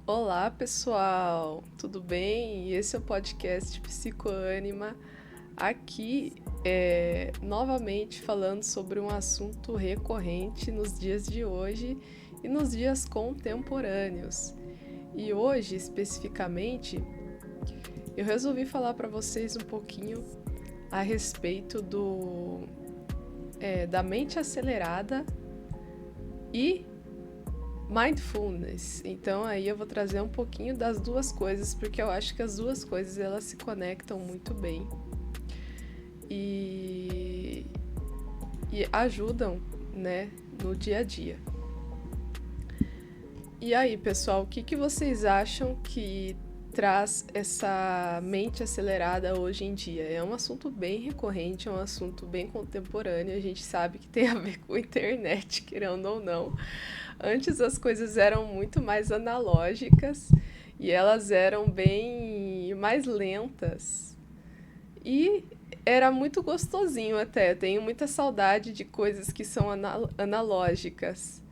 Olá, pessoal, tudo bem? Esse é o podcast Psicoânima. Aqui, novamente falando sobre um assunto recorrente nos dias de hoje e nos dias contemporâneos. E hoje, especificamente, eu resolvi falar para vocês um pouquinho a respeito da mente acelerada e mindfulness. Então aí eu vou trazer um pouquinho das duas coisas, porque eu acho que as duas coisas elas se conectam muito bem e, e ajudam, né, no dia a dia. E aí, pessoal, o que vocês acham que traz essa mente acelerada hoje em dia? É um assunto bem recorrente, é um assunto bem contemporâneo, a gente sabe que tem a ver com a internet, querendo ou não. Antes as coisas eram muito mais analógicas e elas eram bem mais lentas. E era muito gostosinho até. Tenho muita saudade de coisas que são analógicas.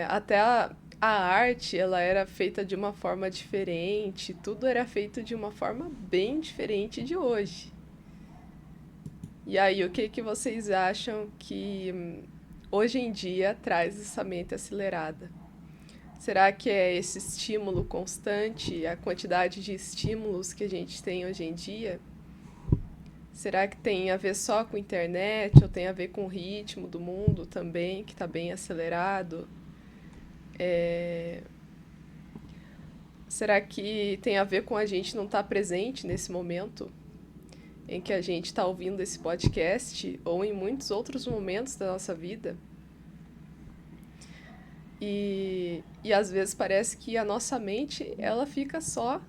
Até a arte ela era feita de uma forma diferente, tudo era feito de uma forma bem diferente de hoje. E aí, o que vocês acham que hoje em dia traz essa mente acelerada? Será que é esse estímulo constante, a quantidade de estímulos que a gente tem hoje em dia? Será que tem a ver só com a internet ou tem a ver com o ritmo do mundo também, que está bem acelerado? É... Será que tem a ver com a gente não estar presente nesse momento em que a gente está ouvindo esse podcast ou em muitos outros momentos da nossa vida? E às vezes parece que a nossa mente ela fica só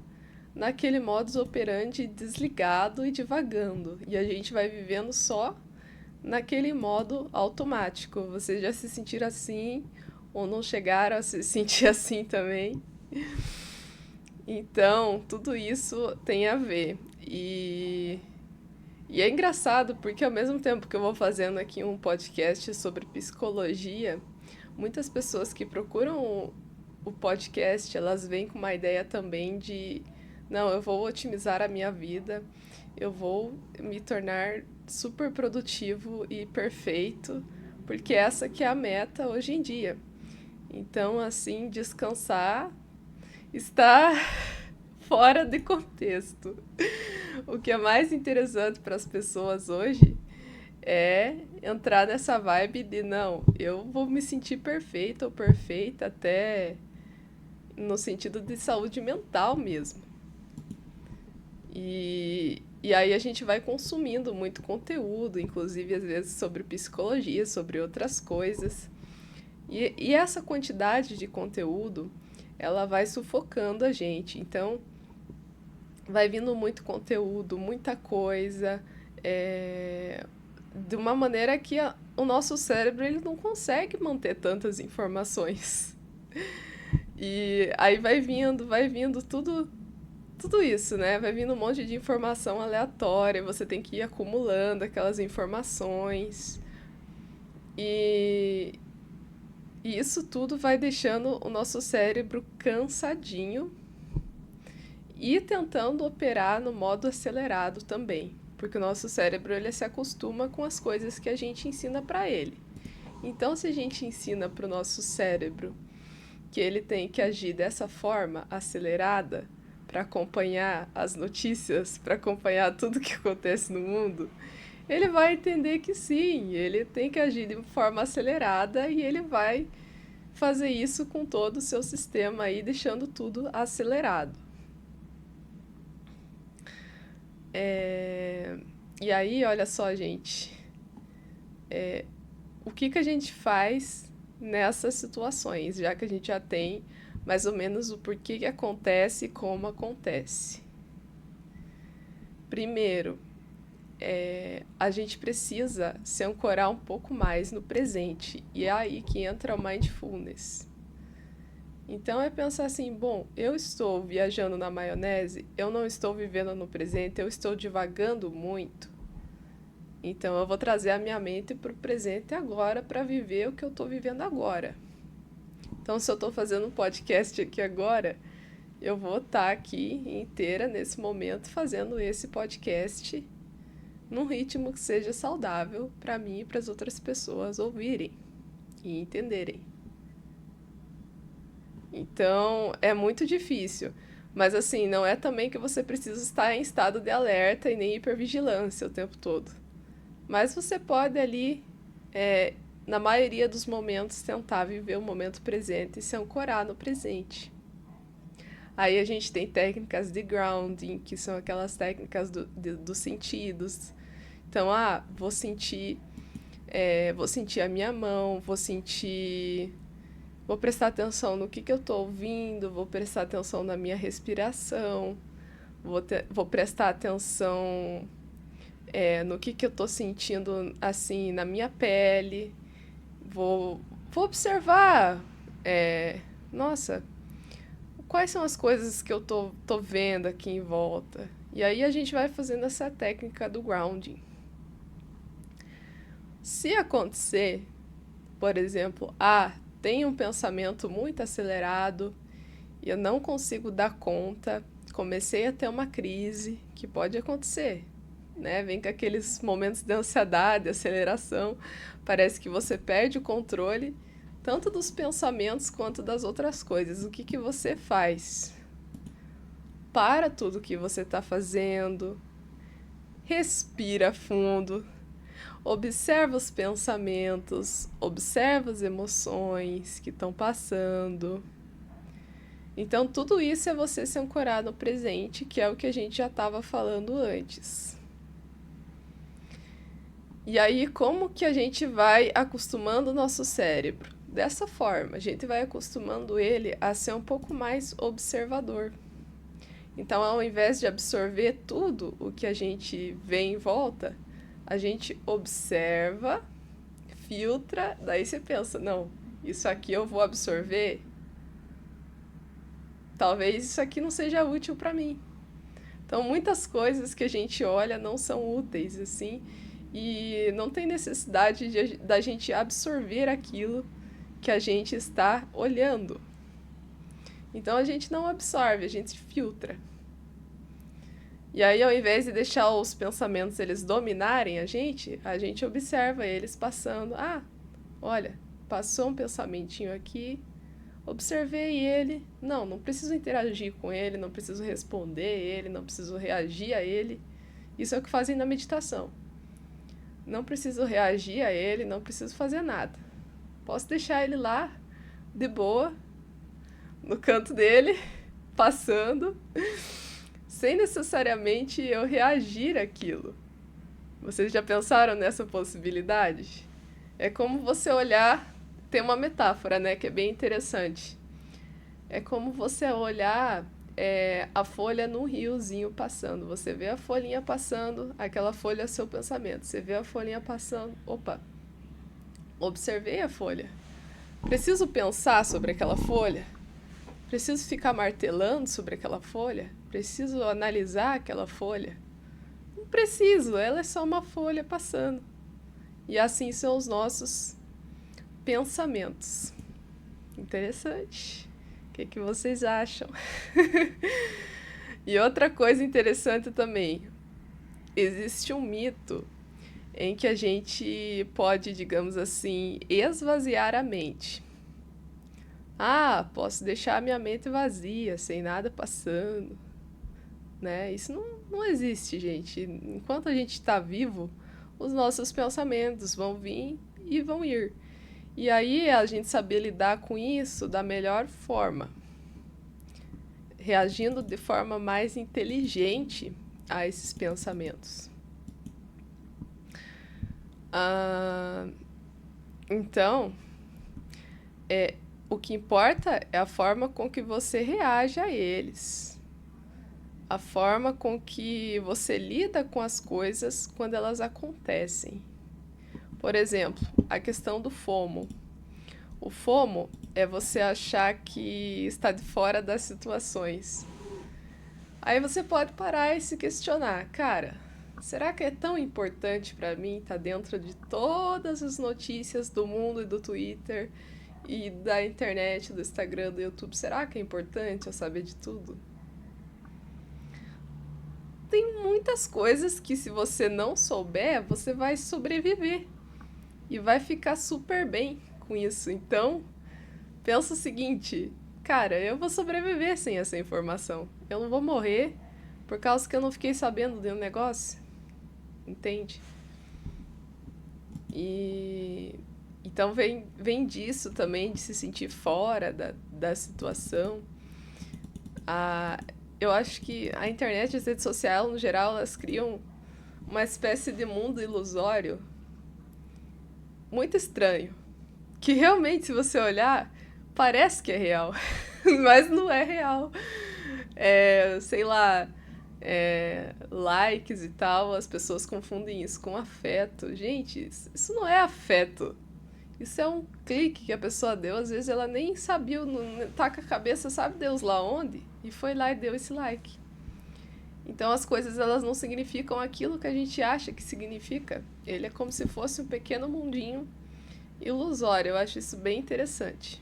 naquele modus operandi desligado e divagando. E a gente vai vivendo só naquele modo automático. Vocês já se sentiram assim ou não chegaram a se sentir assim também? Então, tudo isso tem a ver. E é engraçado porque ao mesmo tempo que eu vou fazendo aqui um podcast sobre psicologia, muitas pessoas que procuram o podcast, elas vêm com uma ideia também de, não, eu vou otimizar a minha vida, eu vou me tornar super produtivo e perfeito, porque essa que é a meta hoje em dia. Então, assim, descansar está fora de contexto. O que é mais interessante para as pessoas hoje é entrar nessa vibe de não, eu vou me sentir perfeita ou perfeita até no sentido de saúde mental mesmo. E aí a gente vai consumindo muito conteúdo, inclusive às vezes sobre psicologia, sobre outras coisas. E essa quantidade de conteúdo, ela vai sufocando a gente. Então, vai vindo muito conteúdo, muita coisa, de uma maneira que o nosso cérebro ele não consegue manter tantas informações. E aí vai vindo tudo isso, né? Vai vindo um monte de informação aleatória, você tem que ir acumulando aquelas informações. E, e isso tudo vai deixando o nosso cérebro cansadinho e tentando operar no modo acelerado também, porque o nosso cérebro ele se acostuma com as coisas que a gente ensina para ele. Então, se a gente ensina para o nosso cérebro que ele tem que agir dessa forma acelerada para acompanhar as notícias, para acompanhar tudo que acontece no mundo, ele vai entender que sim, ele tem que agir de forma acelerada e ele vai fazer isso com todo o seu sistema aí, deixando tudo acelerado. E aí, olha só, gente, o que a gente faz nessas situações, já que a gente já tem mais ou menos o porquê que acontece e como acontece. Primeiro, a gente precisa se ancorar um pouco mais no presente, e é aí que entra o mindfulness. Então é pensar assim, bom, eu estou viajando na maionese, eu não estou vivendo no presente, eu estou divagando muito. Então eu vou trazer a minha mente para o presente agora para viver o que eu estou vivendo agora. Então, se eu estou fazendo um podcast aqui agora, eu vou estar aqui inteira nesse momento fazendo esse podcast num ritmo que seja saudável para mim e para as outras pessoas ouvirem e entenderem. Então, é muito difícil. Mas assim, não é também que você precisa estar em estado de alerta e nem hipervigilância o tempo todo. Mas você pode ali, na maioria dos momentos, tentar viver o momento presente e se ancorar no presente. Aí a gente tem técnicas de grounding, que são aquelas técnicas dos sentidos. Então, vou sentir a minha mão, vou prestar atenção no que eu estou ouvindo, vou prestar atenção na minha respiração, vou prestar atenção no que eu estou sentindo assim na minha pele, vou observar, nossa, quais são as coisas que eu tô vendo aqui em volta. E aí a gente vai fazendo essa técnica do grounding. Se acontecer, por exemplo, tem um pensamento muito acelerado e eu não consigo dar conta, comecei a ter uma crise, que pode acontecer, né? Vem com aqueles momentos de ansiedade, aceleração, parece que você perde o controle, tanto dos pensamentos quanto das outras coisas. O que você faz? Para tudo que você está fazendo, respira fundo, observa os pensamentos, observa as emoções que estão passando. Então, tudo isso é você se ancorar no presente, que é o que a gente já estava falando antes. E aí, como que a gente vai acostumando o nosso cérebro? Dessa forma, a gente vai acostumando ele a ser um pouco mais observador. Então, ao invés de absorver tudo o que a gente vê em volta, a gente observa, filtra, daí você pensa, não, isso aqui eu vou absorver, talvez isso aqui não seja útil para mim. Então, muitas coisas que a gente olha não são úteis, assim, e não tem necessidade da gente absorver aquilo que a gente está olhando. Então, a gente não absorve, a gente filtra. E aí, ao invés de deixar os pensamentos eles dominarem a gente observa eles passando. Olha, passou um pensamentinho aqui, observei ele. Não preciso interagir com ele, não preciso responder ele, não preciso reagir a ele. Isso é o que fazem na meditação. Não preciso reagir a ele, não preciso fazer nada. Posso deixar ele lá, de boa, no canto dele, passando, sem necessariamente eu reagir àquilo. Vocês já pensaram nessa possibilidade? É como você olhar... Tem uma metáfora, né, que é bem interessante. É como você olhar a folha num riozinho passando. Você vê a folhinha passando, aquela folha é seu pensamento. Você vê a folhinha passando, opa, observei a folha. Preciso pensar sobre aquela folha? Preciso ficar martelando sobre aquela folha? Preciso analisar aquela folha? Não preciso, ela é só uma folha passando. E assim são os nossos pensamentos. Interessante. O que vocês acham? E outra coisa interessante também. Existe um mito em que a gente pode, digamos assim, esvaziar a mente. Posso deixar a minha mente vazia, sem nada passando, né? Isso não existe, gente. Enquanto a gente está vivo, os nossos pensamentos vão vir e vão ir. E aí a gente saber lidar com isso da melhor forma, reagindo de forma mais inteligente a esses pensamentos. Então, o que importa é a forma com que você reage a eles. A forma com que você lida com as coisas quando elas acontecem. Por exemplo, a questão do FOMO. O FOMO é você achar que está de fora das situações. Aí você pode parar e se questionar, cara, será que é tão importante para mim estar dentro de todas as notícias do mundo e do Twitter e da internet, do Instagram, do YouTube, será que é importante eu saber de tudo? Tem muitas coisas que se você não souber, você vai sobreviver e vai ficar super bem com isso. Então, pensa o seguinte, cara, eu vou sobreviver sem essa informação. Eu não vou morrer por causa que eu não fiquei sabendo de um negócio, entende? E então vem disso também, de se sentir fora da situação. A, eu acho que a internet e as redes sociais, no geral, elas criam uma espécie de mundo ilusório muito estranho. Que realmente, se você olhar, parece que é real, mas não é real. Sei lá, likes e tal, as pessoas confundem isso com afeto. Gente, isso não é afeto. Isso é um clique que a pessoa deu, às vezes ela nem sabia, não, tá com a cabeça, sabe Deus lá onde, e foi lá e deu esse like. Então as coisas elas não significam aquilo que a gente acha que significa. Ele é como se fosse um pequeno mundinho ilusório. Eu acho isso bem interessante.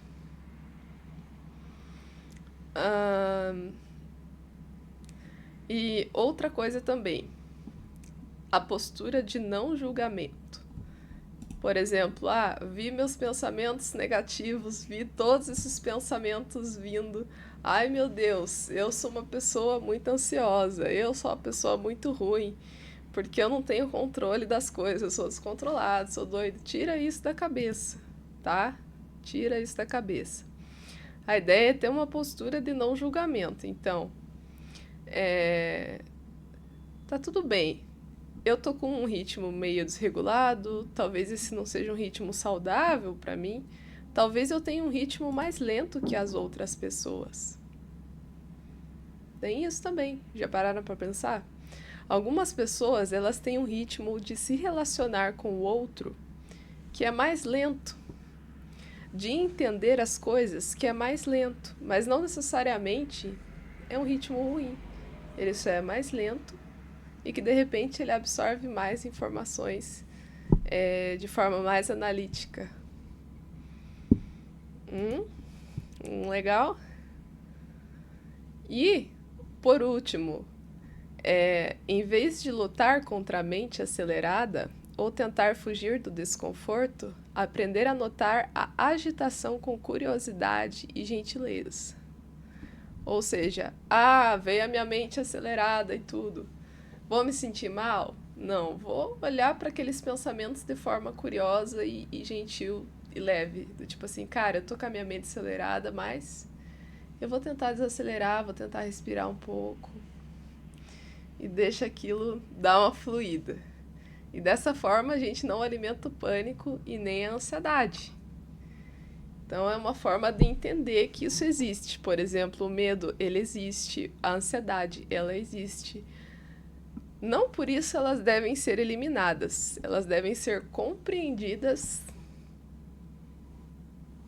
E outra coisa também, a postura de não julgamento. Por exemplo, vi meus pensamentos negativos, vi todos esses pensamentos vindo. Ai meu Deus, eu sou uma pessoa muito ansiosa, eu sou uma pessoa muito ruim, porque eu não tenho controle das coisas, eu sou descontrolado, sou doido. Tira isso da cabeça, tá? Tira isso da cabeça. A ideia é ter uma postura de não julgamento. Então, tá tudo bem. Eu tô com um ritmo meio desregulado, talvez esse não seja um ritmo saudável pra mim. Talvez eu tenha um ritmo mais lento que as outras pessoas. Tem isso também. Já pararam pra pensar? Algumas pessoas, elas têm um ritmo de se relacionar com o outro que é mais lento, de entender as coisas que é mais lento, mas não necessariamente é um ritmo ruim. Ele só é mais lento e que de repente ele absorve mais informações de forma mais analítica. Legal? E, por último, em vez de lutar contra a mente acelerada ou tentar fugir do desconforto, aprender a notar a agitação com curiosidade e gentileza. Ou seja, veio a minha mente acelerada e tudo. Vou me sentir mal? Não, vou olhar para aqueles pensamentos de forma curiosa e gentil e leve. Do tipo assim, cara, eu tô com a minha mente acelerada, mas eu vou tentar desacelerar, vou tentar respirar um pouco. E deixa aquilo dar uma fluída. E dessa forma a gente não alimenta o pânico e nem a ansiedade. Então é uma forma de entender que isso existe. Por exemplo, o medo, ele existe. A ansiedade, ela existe. Não por isso elas devem ser eliminadas. Elas devem ser compreendidas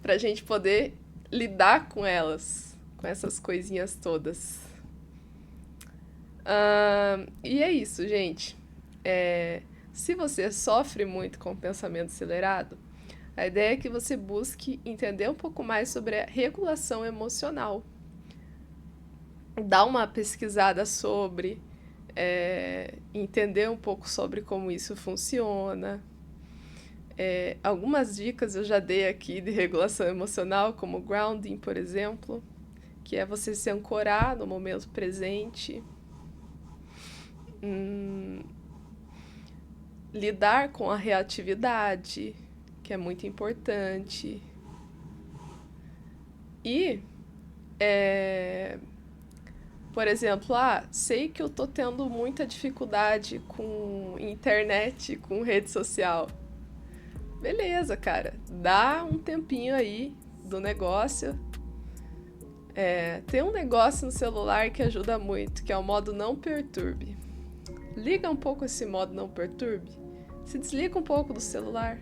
para a gente poder lidar com elas, com essas coisinhas todas. E é isso, gente. Se você sofre muito com o pensamento acelerado, a ideia é que você busque entender um pouco mais sobre a regulação emocional. Dá uma pesquisada sobre, entender um pouco sobre como isso funciona. Algumas dicas eu já dei aqui de regulação emocional, como grounding, por exemplo, que é você se ancorar no momento presente. Lidar com a reatividade, que é muito importante. E, por exemplo, sei que eu tô tendo muita dificuldade com internet, com rede social. Beleza, cara, dá um tempinho aí do negócio. Tem um negócio no celular que ajuda muito, que é o modo não perturbe. Liga um pouco esse modo não perturbe. Se desliga um pouco do celular.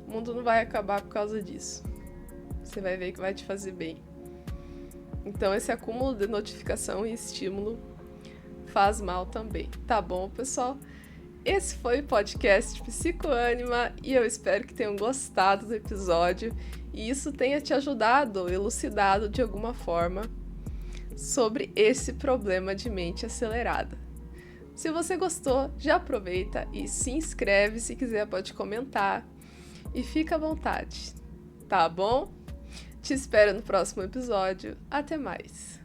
O mundo não vai acabar por causa disso. Você vai ver que vai te fazer bem. Então esse acúmulo de notificação e estímulo faz mal também. Tá bom, pessoal? Esse foi o podcast Psicoânima e eu espero que tenham gostado do episódio e isso tenha te ajudado, elucidado de alguma forma sobre esse problema de mente acelerada. Se você gostou, já aproveita e se inscreve, se quiser pode comentar e fica à vontade, tá bom? Te espero no próximo episódio. Até mais!